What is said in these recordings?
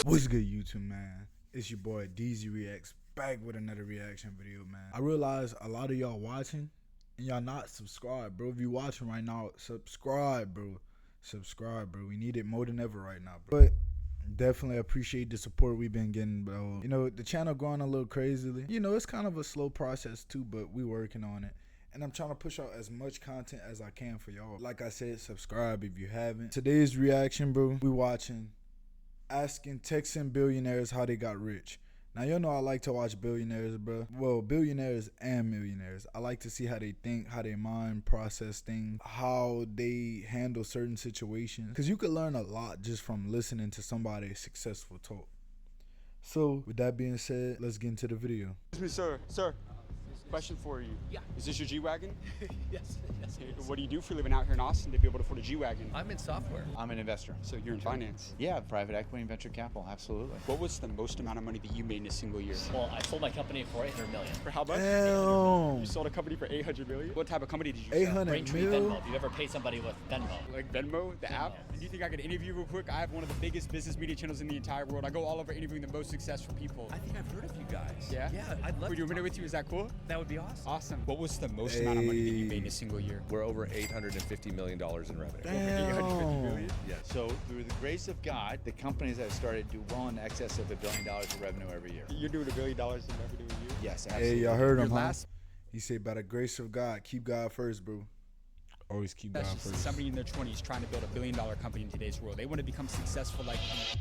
What's good, YouTube, man? It's your boy DZ Reacts, back with another reaction video, man. I realize a lot of y'all watching and y'all not subscribed, bro. If you watching right now, subscribe, bro. Subscribe, bro. We need it more than ever right now, bro. But definitely appreciate the support we've been getting, bro. You know, the channel growing a little crazily. You know, it's kind of a slow process too, but we working on it. And I'm trying to push out as much content as I can for y'all. Like I said, subscribe if you haven't. Today's reaction, bro, we watching asking Texan billionaires how they got rich. Now, y'all know I like to watch billionaires, bro. Well, billionaires and millionaires. I like to see how they think, how they mind process things, how they handle certain situations. Because you could learn a lot just from listening to somebody's successful talk. So, with that being said, let's get into the video. Excuse me, sir. Question for you. Yeah. Is this your G-Wagon? Yes. What do you do for a living out here in Austin to be able to afford a G-Wagon? I'm in software. I'm an investor. So you're in finance? Yeah, private equity and venture capital, absolutely. What was the most amount of money that you made in a single year? Well, I sold my company for $800 million. For how much? Damn. You sold a company for $800 million? What type of company did you sell? 800 Braintree mil? Venmo. If you ever pay somebody with Venmo. Like Venmo, the app? Do you think I could interview real quick? I have one of the biggest business media channels in the entire world. I go all over interviewing the most successful people. I think I've heard of you guys. Yeah? Yeah, I'd love Would to you want me to talk with you? Is that cool? That would be awesome. Awesome. What was the most amount of money that you made in a single year? We're over $850 million in revenue. Damn. Yeah. So through the grace of God, the companies that have started do well in excess of $1 billion of revenue every year. You're doing $1 billion in revenue a year? Yes, absolutely. Hey, y'all heard him, Your huh? last He said, by the grace of God, keep God first, bro. Always keep God session is first. somebody in their 20s trying to build $1 billion company in today's world. They want to become successful like you.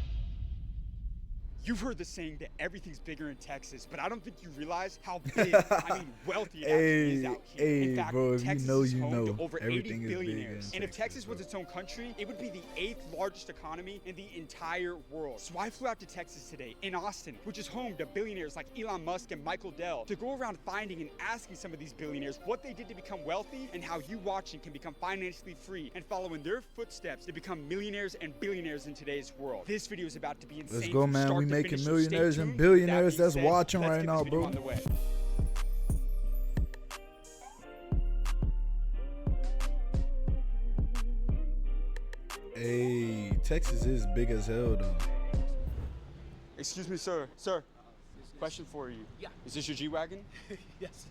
You've heard the saying that everything's bigger in Texas, but I don't think you realize how big, I mean wealthy it actually is out here. In fact, bro, if you Texas know, is you home know. to over 80 Everything is big in billionaires. And if Texas, Texas bro. was its own country, it would be the 8th largest economy in the entire world. So I flew out to Texas today, in Austin, which is home to billionaires like Elon Musk and Michael Dell, to go around finding and asking some of these billionaires what they did to become wealthy and how you watching can become financially free and follow in their footsteps to become millionaires and billionaires in today's world. This video is about to be insane. Let's go, from man. start We to making finish, so millionaires stay and tuned. billionaires That that's being said, watching let's right get now, this video bro. on the way. Hey, Texas is big as hell, though. Excuse me, sir. Question for you. Yeah. Is this your G-Wagon? Yes.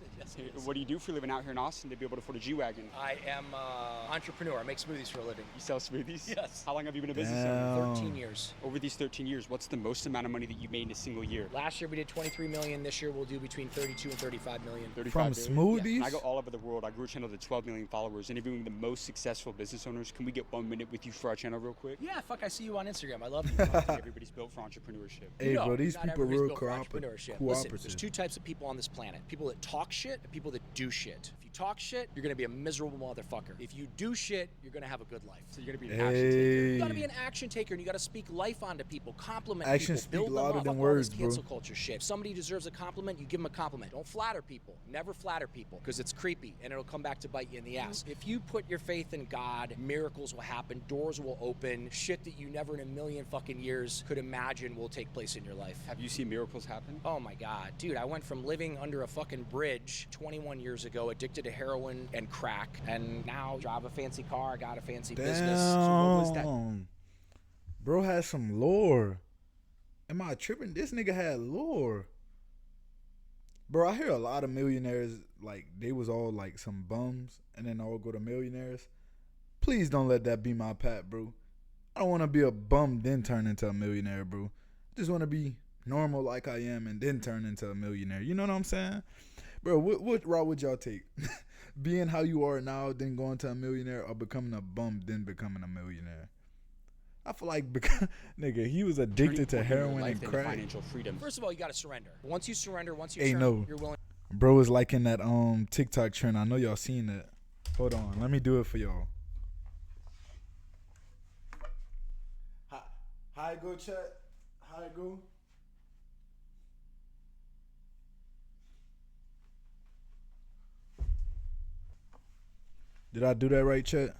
What do you do for a living out here in Austin to be able to afford a G-Wagon? I am an entrepreneur. I make smoothies for a living. You sell smoothies? Yes. How long have you been in business? Damn. 13 years. Over these 13 years, what's the most amount of money that you made in a single year? Last year we did 23 million. This year we'll do between 32 and 35 million. 35 From million? smoothies? I go all over the world. I grew a channel to 12 million followers, interviewing the most successful business owners. Can we get 1 minute with you for our channel real quick? Yeah, fuck, I see you on Instagram. I love I you. think everybody's built for entrepreneurship. Hey, No, bro, these not people everybody's real built for entrepreneurship. Listen, there's cooperative. two types of people on this planet. People that talk shit and people that do shit. If you talk shit, you're gonna be a miserable motherfucker. If you do shit, you're gonna have a good life. So you're going to be an action taker. You gotta be an action taker and you gotta speak life onto people, compliment Actions people, speak build them louder up. than Fuck all this words, bro. cancel culture shit. If somebody deserves a compliment, you give them a compliment. Don't flatter people. Never flatter people because it's creepy and it'll come back to bite you in the ass. If you put your faith in God, miracles will happen, doors will open, shit that you never in a million fucking years could imagine will take place in your life. Have you seen miracles happen? Oh my God, dude, I went from living under a fucking bridge 21 years ago, addicted to heroin and crack, and now drive a fancy car, I got a fancy business. So what was that? Damn. Bro had some lore. Am I tripping? This nigga had lore. Bro, I hear a lot of millionaires, like, they was all, like, some bums, and then all go to millionaires. Please don't let that be my path, bro. I don't want to be a bum, then turn into a millionaire, bro. I just want to be normal like I am, and then turn into a millionaire. You know what I'm saying? Bro, what route would y'all take? Being how you are now, then going to a millionaire, or becoming a bum, then becoming a millionaire? I feel like, nigga, he was addicted to heroin and crack. Financial freedom. First of all, you gotta surrender. Once you surrender, Hey, no. you're willing. Bro is like in that TikTok trend. I know y'all seen that. Hold on, let me do it for y'all. Hi, go chat. Hi, go. Did I do that right, chat?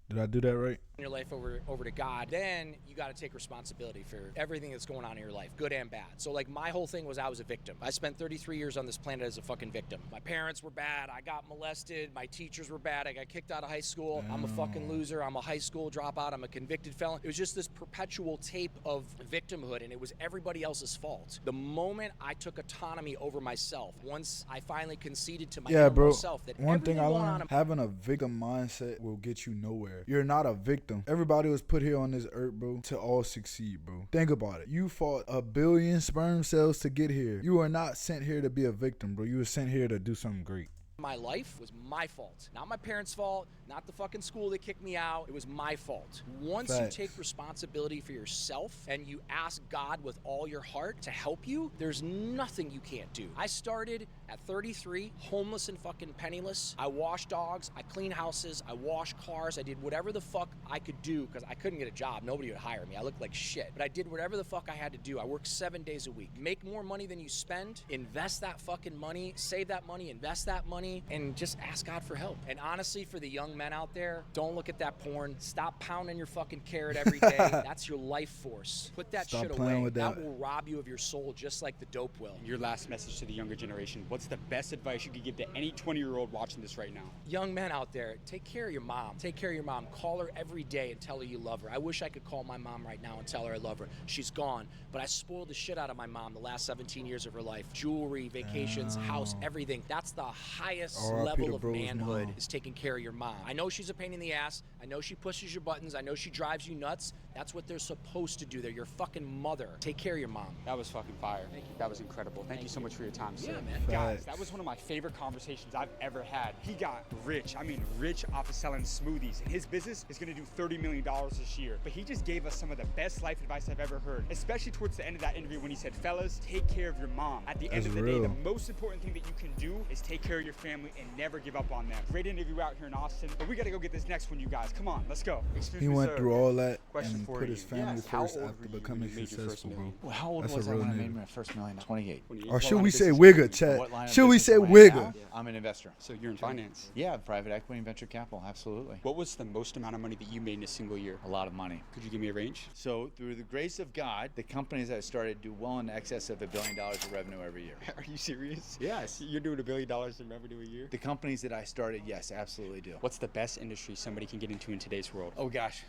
Did I do that right? your life over to God, then you got to take responsibility for everything that's going on in your life, good and bad. So like my whole thing was I was a victim. I spent 33 years on this planet as a fucking victim. My parents were bad. I got molested. My teachers were bad. I got kicked out of high school. I'm a fucking loser. I'm a high school dropout. I'm a convicted felon. It was just this perpetual tape of victimhood, and it was everybody else's fault. The moment I took autonomy over myself, once I finally conceded to my innermost self that one thing I everything going learned, on, having a victim mindset will get you nowhere. You're not a victim. Everybody was put here on this earth, bro, to all succeed, bro. Think about it. You fought 1 billion sperm cells to get here. You are not sent here to be a victim, bro. You were sent here to do something great. my life was my fault. Not my parents' fault, not the fucking school that kicked me out. It was my fault. Once Facts. you take responsibility for yourself and you ask God with all your heart to help you, there's nothing you can't do. I started at 33, homeless and fucking penniless. I washed dogs, I cleaned houses, I washed cars, I did whatever the fuck I could do because I couldn't get a job. Nobody would hire me. I looked like shit. But I did whatever the fuck I had to do. I worked 7 days a week. Make more money than you spend, invest that fucking money, save that money, invest that money, and just ask God for help. And honestly, for the young men out there, don't look at that porn. Stop pounding your fucking carrot every day. That's your life force. Put that Stop shit playing away. with That that. will rob you of your soul just like the dope will. Your last message to the younger generation. What's the best advice you could give to any 20-year-old watching this right now? Young men out there, take care of your mom. Take care of your mom. Call her every day and tell her you love her. I wish I could call my mom right now and tell her I love her. She's gone, but I spoiled the shit out of my mom the last 17 years of her life. Jewelry, vacations, house, everything. That's the highest R.I.P. level to of bro's manhood, mom. is taking care of your mom. I know she's a pain in the ass. I know she pushes your buttons. I know she drives you nuts. That's what they're supposed to do. They're your fucking mother. Take care of your mom. That was fucking fire. Thank you. That was incredible. Thank you so much for your time, sir. Yeah, man. Guys, Facts. that was one of my favorite conversations I've ever had. He got rich. I mean, rich off of selling smoothies. And his business is going to do $30 million this year. But he just gave us some of the best life advice I've ever heard, especially towards the end of that interview when he said, fellas, take care of your mom. At the end That's of the day, real. the most important thing that you can do is take care of your family and never give up on them. Great interview out here in Austin. But we got to go get this next one, you guys. Come on, let's go. Excuse He me, went sir. through all that Question and for put you. his family Yes, how first old after were you when becoming you made your first successful, bro. million? Well, how old That's was a I real when I nigga. made my first million? 28. Or should What we line say of business wigger, are you in? chat? What line of Should we business say am I in wigger? now? I'm an investor. So you're in finance. Yeah, private equity and venture capital, absolutely. What was the most amount of money that you made in a single year? A lot of money. Could you give me a range? So through the grace of God, the companies I started do well in excess of $1 billion of revenue every year. Are you serious? Yes. You're doing $1 billion in revenue a year? The companies that I started, yes, absolutely do. What's the best industry somebody can get into in today's world? Oh gosh,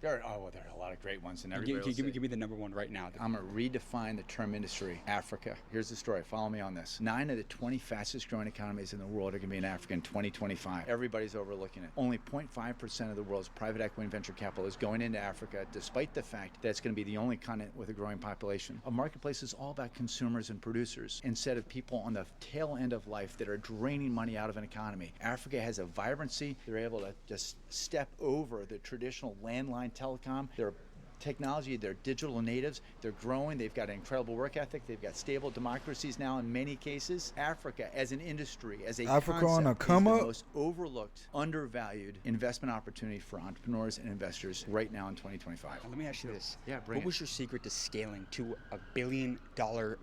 there are a lot of great ones, and everybody will Give say- me the number one right now. I'm going to redefine the term industry. Africa. Here's the story. Follow me on this. 9 of the 20 fastest growing economies in the world are going to be in Africa in 2025. Everybody's overlooking it. Only 0.5% of the world's private equity and venture capital is going into Africa, despite the fact that it's going to be the only continent with a growing population. A marketplace is all about consumers and producers instead of people on the tail end of life that are draining money out of an economy. Africa has a vibrancy. They're able to just step over the traditional landline telecom. They're technology, they're digital natives, they're growing, they've got an incredible work ethic, they've got stable democracies now in many cases. Africa as an industry, as a Africa concept, on a is come the up? most overlooked, undervalued investment opportunity for entrepreneurs and investors right now in 2025. Let me ask you this. Yeah, bring What it. was your secret to scaling to $1 billion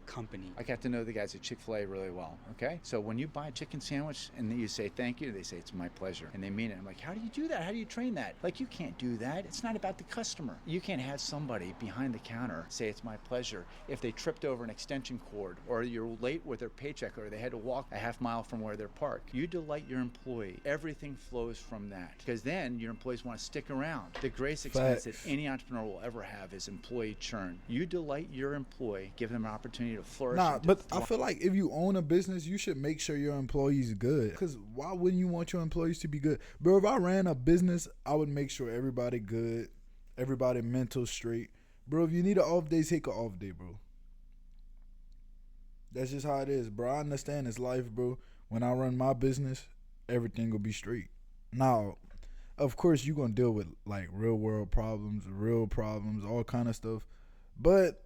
company? I got to know the guys at Chick-fil-A really well, okay? So when you buy a chicken sandwich and then you say thank you, they say it's my pleasure, and they mean it. I'm like, how do you do that? How do you train that? Like, you can't do that. It's not about the customer. You can't have somebody behind the counter say it's my pleasure if they tripped over an extension cord, or you're late with their paycheck, or they had to walk a half mile from where they're parked. You delight your employee. Everything flows from that, because then your employees want to stick around. The greatest expense that Facts. any entrepreneur will ever have is employee churn. You delight your employee, give them an opportunity to flourish. Nah, and to but I thrive. feel like if you own a business, you should make sure your employees good. Because why wouldn't you want your employees to be good? Bro, if I ran a business, I would make sure everybody good, everybody mental straight. Bro, if you need an off day, take an off day, bro. That's just how it is, bro. I understand it's life, bro. When I run my business, everything will be straight. Now, of course, you're going to deal with, like, real world problems, all kind of stuff. But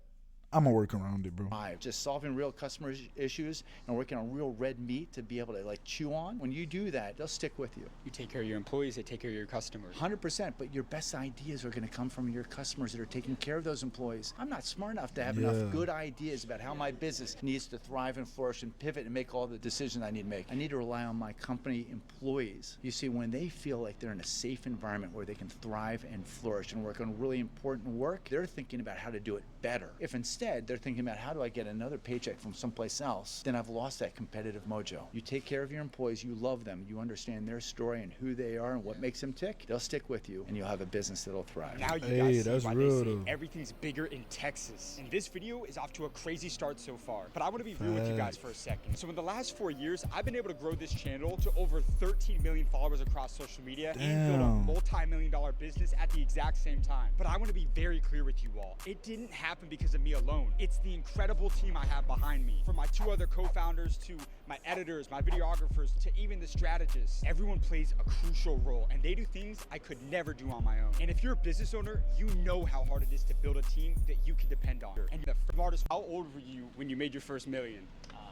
I'm gonna work around it, bro. Just solving real customer issues and working on real red meat to be able to like chew on. When you do that, they'll stick with you. You take care of your employees, they take care of your customers. 100%, but your best ideas are going to come from your customers that are taking care of those employees. I'm not smart enough to have enough good ideas about how my business needs to thrive and flourish and pivot and make all the decisions I need to make. I need to rely on my company employees. You see, when they feel like they're in a safe environment where they can thrive and flourish and work on really important work, they're thinking about how to do it better. If instead they're thinking about how do I get another paycheck from someplace else, then I've lost that competitive mojo. You take care of your employees, you love them, you understand their story and who they are and what makes them tick, they'll stick with you and you'll have a business that'll thrive. Now you guys see why they say everything's bigger in Texas. And this video is off to a crazy start so far. But I want to be real with you guys for a second. So in the last 4 years, I've been able to grow this channel to over 13 million followers across social media and build a multi-million-dollar business at the exact same time. But I want to be very clear with you all. It didn't happen because of me alone. It's the incredible team I have behind me. From my 2 other co-founders to my editors, my videographers, to even the strategists. Everyone plays a crucial role and they do things I could never do on my own. And if you're a business owner, you know how hard it is to build a team that you can depend on. And the artist, how old were you when you made your first million?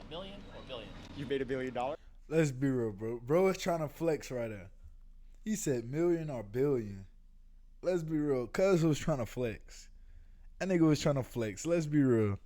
Million or billion? You made $1 billion? Let's be real, bro. Bro is trying to flex right there. He said million or billion. Let's be real. Cuz was trying to flex. That nigga was trying to flex. Let's be real.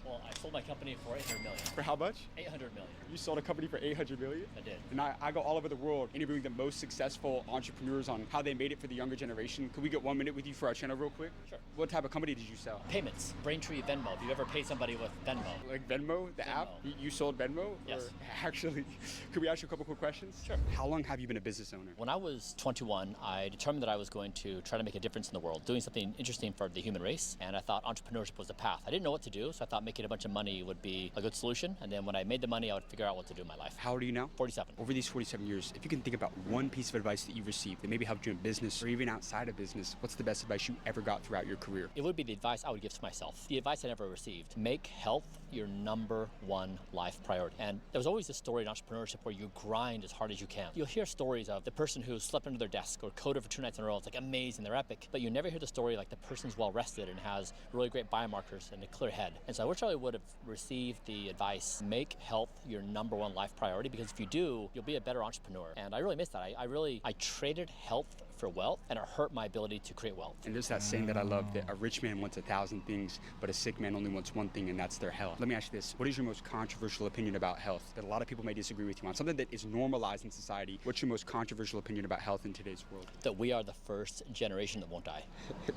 Well, I sold my company for $800 million. For how much? $800 million. You sold a company for $800 million? I did. And I go all over the world interviewing the most successful entrepreneurs on how they made it for the younger generation. Could we get 1 minute with you for our channel real quick? Sure. What type of company did you sell? Payments, Braintree, Venmo. If you ever paid somebody with Venmo. Like Venmo, the app? You sold Venmo? Yes. Or actually, could we ask you a couple quick questions? Sure. How long have you been a business owner? When I was 21, I determined that I was going to try to make a difference in the world, doing something interesting for the human race, and I thought entrepreneurship was the path. I didn't know what to do, so I thought making a bunch of money would be a good solution, and then when I made the money, I would figure out what to do in my life. How old are you now? 47. Over these 47 years, if you can think about one piece of advice that you've received that maybe helped you in business or even outside of business, what's the best advice you ever got throughout your career? It would be the advice I would give to myself. The advice I never received. Make health your #1 life priority. And there's always this story in entrepreneurship where you grind as hard as you can. You'll hear stories of the person who slept under their desk or coded for 2 nights in a row. It's like amazing, they're epic. But you never hear the story like the person's well rested and has really great biomarkers and a clear head. And so I wish I would have received the advice, make health your #1 life priority, because if you do, you'll be a better entrepreneur. And I really missed that. I traded health for wealth, and it hurt my ability to create wealth. And there's that saying that I love, that a rich man wants 1,000 things, but a sick man only wants one thing, and that's their health. Let me ask you this. What is your most controversial opinion about health that a lot of people may disagree with you on? Something that is normalized in society. What's your most controversial opinion about health in today's world? That we are the first generation that won't die.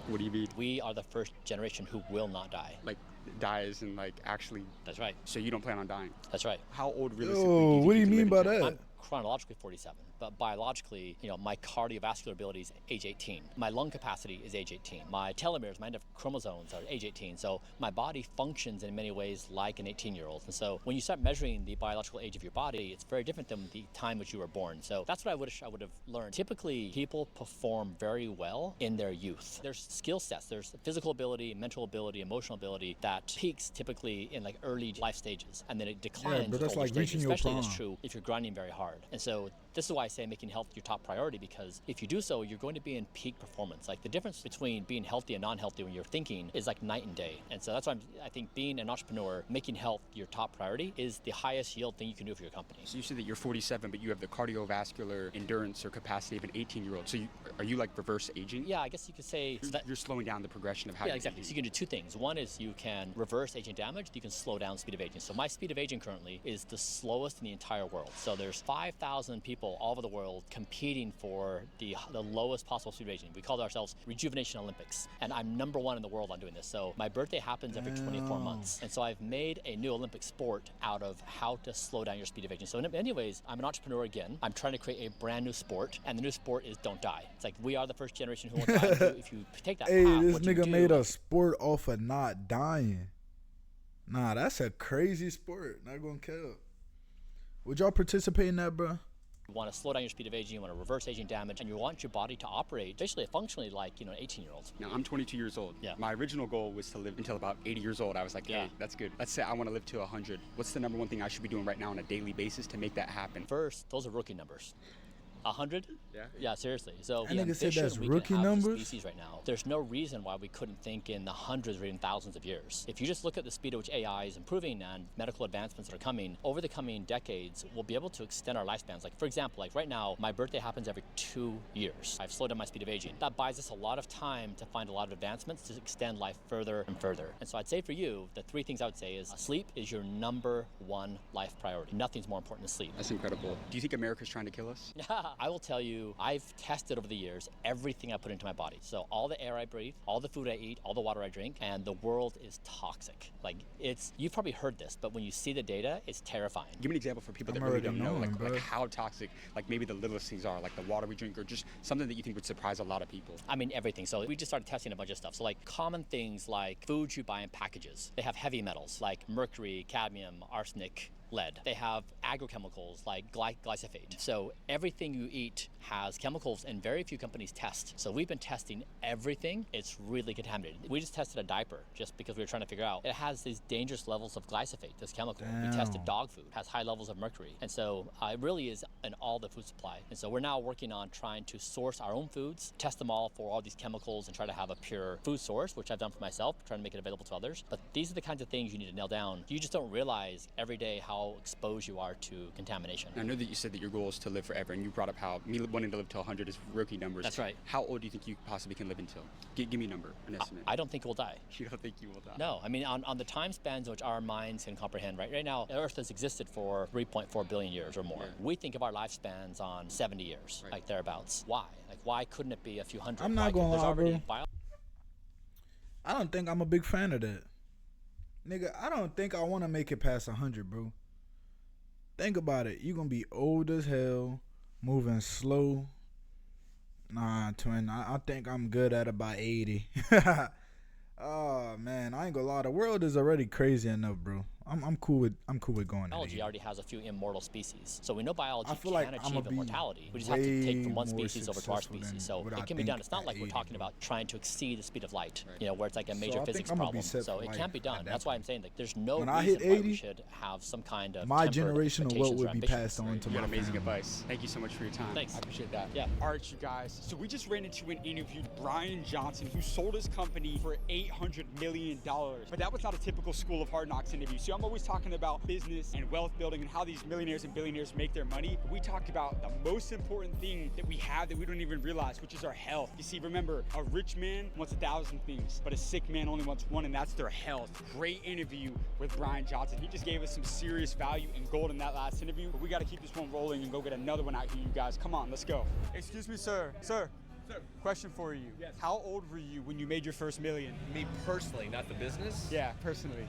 What do you mean? We are the first generation who will not die. Like, dies and like actually... That's right. So you don't plan on dying? That's right. How old realistically Yo, what do you mean by that? I'm chronologically 47, but biologically, my cardiovascular ability is age 18. My lung capacity is age 18. My telomeres, my end of chromosomes are age 18. So my body functions in many ways like an 18-year-old. And so when you start measuring the biological age of your body, it's very different than the time which you were born. So that's what I wish I would have learned. Typically, people perform very well in their youth. There's skill sets. There's physical ability, mental ability, emotional ability that peaks typically in like early life stages, and then it declines. Yeah, but that's with older like reaching stages. your Especially prime. it's true if you're grinding very hard. And so this is why I say making health your top priority, because if you do so, you're going to be in peak performance. Like the difference between being healthy and non-healthy when you're thinking is like night and day. And so that's why I think being an entrepreneur, making health your top priority is the highest yield thing you can do for your company. So you said that you're 47, but you have the cardiovascular endurance or capacity of an 18-year-old. So are you like reverse aging? Yeah, I guess you could say You're slowing down the progression of how you're exactly. aging. So you can do two things. One is you can reverse aging damage. You can slow down speed of aging. So my speed of aging currently is the slowest in the entire world. So there's 5,000 people all over the world competing for the lowest possible speed of aging. We call ourselves Rejuvenation Olympics. And I'm #1 in the world on doing this. So my birthday happens every 24 months. And so I've made a new Olympic sport out of how to slow down your speed of aging. So anyways, I'm an entrepreneur again. I'm trying to create a brand new sport. And the new sport is don't die. It's like we are the first generation who won't die. If you take that Hey, path, this what you nigga do, made a sport off of not dying. Nah, that's a crazy sport. Not gonna kill. Would y'all participate in that, bro? You want to slow down your speed of aging, you want to reverse aging damage, and you want your body to operate basically functionally like, an 18-year-old. Now, I'm 22 years old. Yeah. My original goal was to live until about 80 years old. I was like, hey, that's good. Let's say I want to live to 100. What's the #1 thing I should be doing right now on a daily basis to make that happen? First, those are rookie numbers. 100? Yeah. Yeah, seriously. So That the nigga said ambition that's we rookie can have as a numbers? species right now, there's no reason why we couldn't think in the hundreds or even thousands of years. If you just look at the speed at which AI is improving and medical advancements that are coming, over the coming decades, we'll be able to extend our lifespans. Like, for example, like right now, my birthday happens every 2 years. I've slowed down my speed of aging. That buys us a lot of time to find a lot of advancements to extend life further and further. And so I'd say for you, the 3 things I would say is sleep is your #1 life priority. Nothing's more important than sleep. That's incredible. Do you think America's trying to kill us? I will tell you, I've tested over the years everything I put into my body. So all the air I breathe, all the food I eat, all the water I drink, and the world is toxic. Like, you've probably heard this, but when you see the data, it's terrifying. Give me an example for people that I'm really already don't know, knowing, like bro. how toxic, like maybe the littlest things are, like the water we drink, or just something that you think would surprise a lot of people. I mean, everything. So we just started testing a bunch of stuff. So like common things like foods you buy in packages. They have heavy metals like mercury, cadmium, arsenic, lead. They have agrochemicals like glyphosate. So everything you eat has chemicals, and very few companies test. So we've been testing everything. It's really contaminated. We just tested a diaper just because we were trying to figure out. It has these dangerous levels of glyphosate, this chemical. Damn. We tested dog food, has high levels of mercury. And so it really is in all the food supply. And so we're now working on trying to source our own foods, test them all for all these chemicals, and try to have a pure food source, which I've done for myself, trying to make it available to others. But these are the kinds of things you need to nail down. You just don't realize every day how exposed you are to contamination. I know that you said that your goal is to live forever, and you brought up how me wanting to live till 100 is rookie numbers. That's right. How old do you think you possibly can live until? Give me a number, an estimate. I don't think we'll die. You don't think you will die? No, I mean, on the time spans which our minds can comprehend, right now, Earth has existed for 3.4 billion years or more. Yeah. We think of our lifespans on 70 years, Right. like thereabouts. Why? Like, why couldn't it be a few hundred? I'm not Why gonna there's lie, already bro. I don't think I'm a big fan of that. Nigga, I don't think I want to make it past 100, bro. Think about it. You're going to be old as hell, moving slow. Nah, twin, I think I'm good at about 80. Oh, man, I ain't gonna lie. The world is already crazy enough, bro. I'm cool with going at Biology 80. already has a few immortal species. So we know biology I feel can like I'ma achieve be immortality. We just have to take from one way more species over to our successful species. than So what it I can be think done. It's not at like we're 80, talking bro. about trying to exceed the speed of light, Right. where it's like a So major I think physics I'ma be problem. set So for it life can't be at done. that That's why I'm point. saying, like, there's no When I reason hit why 80, we should have some kind of my tempered generation of what expectations or would be ambitions. passed on to You got my amazing family. advice. Thank you so much for your time. Thanks. I appreciate that. Yeah. All right, you guys. So we just ran into and interviewed Brian Johnson, who sold his company for $800 million. But that was not a typical School of Hard Knocks interview. So I'm always talking about business and wealth building and how these millionaires and billionaires make their money. But we talked about the most important thing that we have that we don't even realize, which is our health. You see, remember, a rich man wants 1,000 things, but a sick man only wants one, and that's their health. Great interview with Brian Johnson. He just gave us some serious value and gold in that last interview. But we got to keep this one rolling and go get another one out here, you guys. Come on, let's go. Excuse me, sir. Sir. Question for you. Yes. How old were you when you made your first million? Me personally, not the business. Yeah, personally.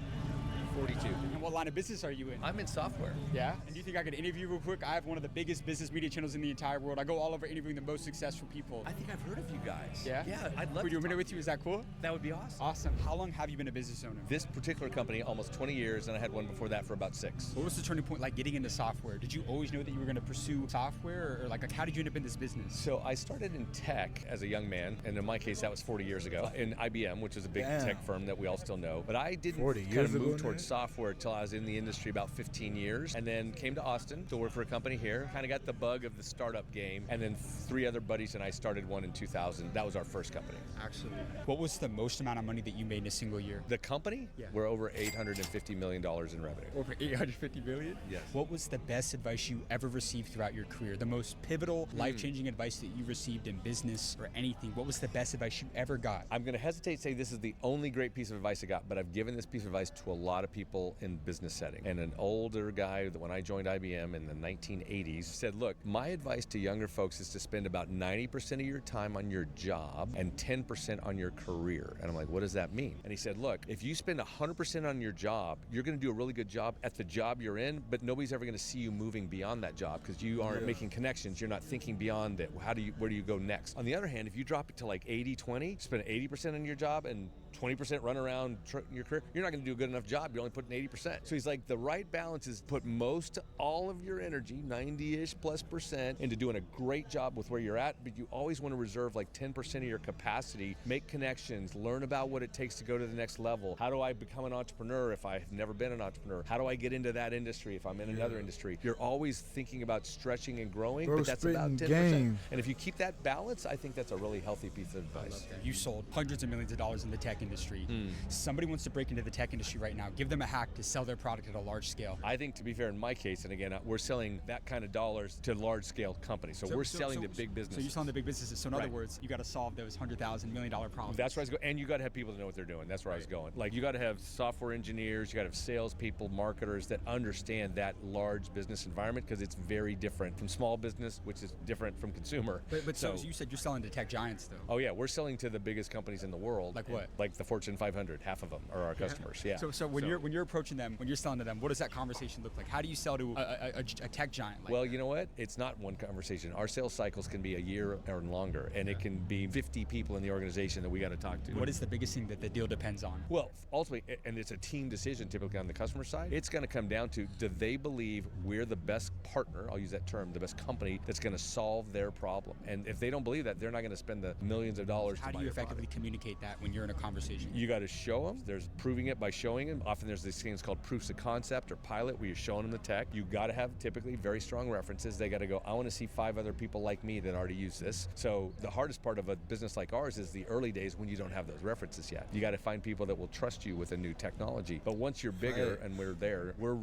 42. And what line of business are you in? I'm in software. Yeah? And do you think I could interview real quick? I have one of the biggest business media channels in the entire world. I go all over interviewing the most successful people. I think I've heard of you guys. Yeah? Yeah, I'd love Would to you a minute talk with to you? Is that cool? That would be awesome. Awesome. How long have you been a business owner? This particular company, almost 20 years, and I had one before that for about 6. What was the turning point like getting into software? Did you always know that you were going to pursue software, or like how did you end up in this business? So I started in tech as a young man, and in my case, that was 40 years ago, in IBM, which is a big Damn. tech firm that we all still know. But I didn't 40 kind years of ago move towards now? software till I was in the industry about 15 years, and then came to Austin to work for a company here. Kind of got the bug of the startup game, and then 3 other buddies and I started one in 2000. That was our first company. Absolutely. What was the most amount of money that you made in a single year? The company, Yeah. we're over $850 million in revenue. Over 850 billion? Yes. What was the best advice you ever received throughout your career? The most pivotal, life-changing advice that you received in business or anything? What was the best advice you ever got? I'm going to hesitate to say this is the only great piece of advice I got, but I've given this piece of advice to a lot of people in business setting. And an older guy that when I joined IBM in the 1980s said, look, my advice to younger folks is to spend about 90% of your time on your job and 10% on your career. And I'm like, what does that mean? And he said, look, if you spend 100% on your job, you're going to do a really good job at the job you're in, but nobody's ever going to see you moving beyond that job because you aren't making connections. You're not thinking beyond it. Where do you go next? On the other hand, if you drop it to like 80-20, spend 80% on your job and 20% run around your career, you're not going to do a good enough job. be only putting 80%. So he's like, the right balance is put most all of your energy, 90-ish plus percent, into doing a great job with where you're at, but you always want to reserve like 10% of your capacity, make connections, learn about what it takes to go to the next level. How do I become an entrepreneur if I've never been an entrepreneur? How do I get into that industry if I'm in another industry? You're always thinking about stretching and growing, Bro, but that's about 10%. game. And if you keep that balance, I think that's a really healthy piece of advice. You sold hundreds of millions of dollars in the tech industry. Somebody wants to break into the tech industry right now. Give them a hack to sell their product at a large scale. I think, to be fair, in my case, and again, we're selling that kind of dollars to large-scale companies. So we're selling to big businesses. So you're selling to big businesses. So in other words, you got to solve those $100,000 million problems. That's where I was going. And you got to have people that know what they're doing. That's where I was going. Like, you got to have software engineers, you got to have salespeople, marketers that understand that large business environment, because it's very different from small business, which is different from consumer. But so you said you're selling to tech giants, though. Oh yeah, we're selling to the biggest companies in the world. Like what? Like the Fortune 500. Half of them are our customers. Yeah. So when you're approaching them, when you're selling to them, what does that conversation look like? How do you sell to a tech giant? Like well, you know what? It's not one conversation. Our sales cycles can be a year or longer, and it can be 50 people in the organization that we got to talk to. What is the biggest thing that the deal depends on? Well, ultimately, and it's a team decision typically on the customer side, it's going to come down to, do they believe we're the best partner, I'll use that term, the best company that's going to solve their problem? And if they don't believe that, they're not going to spend the millions of dollars to buy your product. How do you effectively communicate that when you're in a conversation? You got to show them. There's proving it by showing them. Often there's these things called proofs of concept or pilot, where you're showing them the tech. You got to have typically very strong references. They got to go, I want to see 5 other people like me that already use this. So the hardest part of a business like ours is the early days when you don't have those references yet. You got to find people that will trust you with a new technology. But once you're bigger and we're there, we're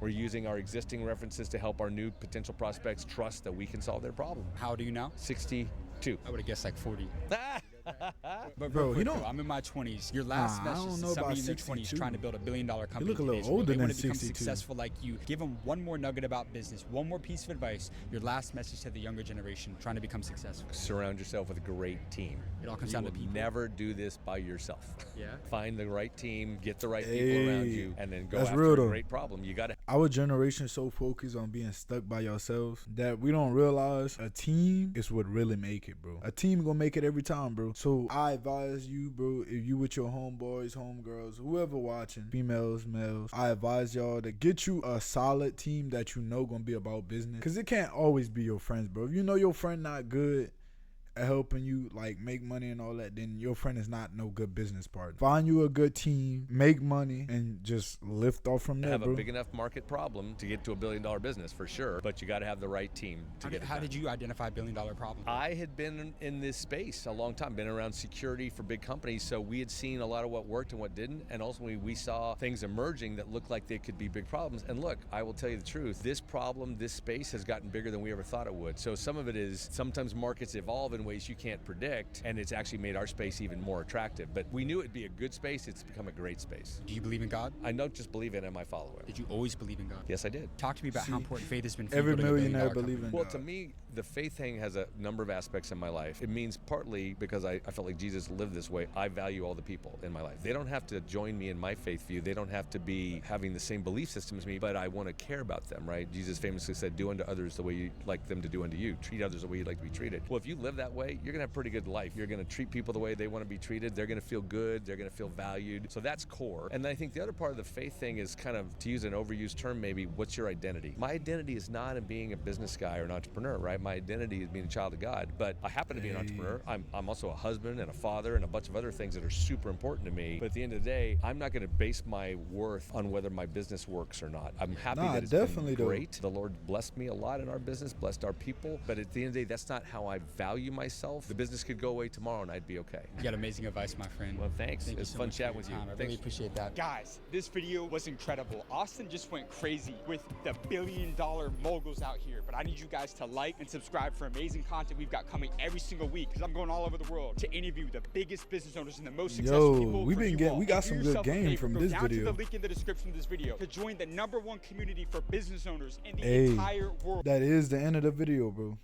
using our existing references to help our new potential prospects trust that we can solve their problem. How old are you now? 62. I would have guessed like 40. But bro, you know, I'm in my 20s. Your last message to somebody in their 20s trying to build $1 billion company. You look a little today. older They than want to become 62. successful like you. Give them one more nugget about business, one more piece of advice. Your last message to the younger generation trying to become successful. Surround yourself with a great team. It all comes down to people. Never do this by yourself. Yeah. Find the right team, get the right people around you, and then go that's after real, a though. great problem. You got to. Our generation so focused on being stuck by yourselves that we don't realize a team is what really make it, bro. A team gonna make it every time, bro. So I advise you, bro, if you with your homeboys, homegirls, whoever watching, females, males, I advise y'all to get you a solid team that you know gonna be about business. Cause it can't always be your friends, bro. If you know your friend not good at helping you like make money and all that, then your friend is not no good business partner. Find you a good team, make money, and just lift off from there, have bro. a big enough market problem to get to $1 billion business for sure, but you got to have the right team to get it How done. did you identify $1 billion problem? I had been in this space a long time, been around security for big companies, so we had seen a lot of what worked and what didn't, and ultimately we saw things emerging that looked like they could be big problems. And look, I will tell you the truth, this problem, this space has gotten bigger than we ever thought it would. So some of it is sometimes markets evolve in ways you can't predict, and it's actually made our space even more attractive. But we knew it'd be a good space. It's become a great space. Do you believe in God? I don't just believe in him, I follow him. Did you always believe in God? Yes, I did. Talk to me about how important faith has been for Every you building a $1 millionaire billion believe in Well, God. to me, the faith thing has a number of aspects in my life. It means partly because I felt like Jesus lived this way. I value all the people in my life. They don't have to join me in my faith view. They don't have to be having the same belief system as me, but I want to care about them, right? Jesus famously said, do unto others the way you like them to do unto you. Treat others the way you'd like to be treated. Well, if you live that way, you're going to have a pretty good life. You're going to treat people the way they want to be treated. They're going to feel good. They're going to feel valued. So that's core. And I think the other part of the faith thing is kind of, to use an overused term maybe, what's your identity? My identity is not in being a business guy or an entrepreneur, right? My identity is being a child of God, but I happen to be an entrepreneur. I'm also a husband and a father and a bunch of other things that are super important to me. But at the end of the day, I'm not going to base my worth on whether my business works or not. I'm happy that it's definitely been great. The Lord blessed me a lot in our business, blessed our people. But at the end of the day, that's not how I value myself. The business could go away tomorrow and I'd be okay. You got amazing advice, my friend. Well, thanks. Thank you It's so fun much for chatting your with you. time. I really Thanks. appreciate that. Guys, this video was incredible. Austin just went crazy with the $1 billion moguls out here. But I need you guys to like and subscribe for amazing content we've got coming every single week, because I'm going all over the world to interview the biggest business owners and the most successful people. we for been you getting, all. we got Do some good yourself a game favor. from Go this down to video. the link in the description of this video to join the #1 community for business owners in the Hey, entire world. that is the end of the video, bro.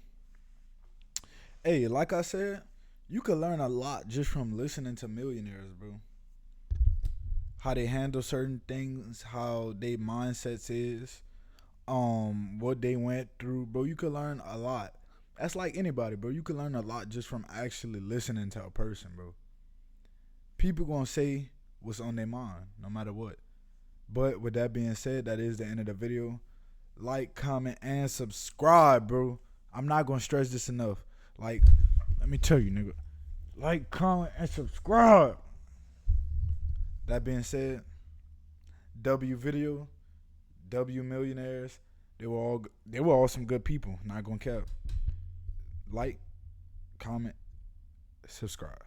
Hey, like I said, you could learn a lot just from listening to millionaires, bro. How they handle certain things, how their mindsets is, what they went through, bro. You could learn a lot. That's like anybody, bro. You can learn a lot just from actually listening to a person, bro. People gonna say what's on their mind, no matter what. But with that being said, that is the end of the video. Like, comment, and subscribe, bro. I'm not gonna stress this enough. Like, let me tell you, nigga. Like, comment, and subscribe. That being said, W video, W millionaires. They were all some good people. Not gonna cap. Like, comment, subscribe.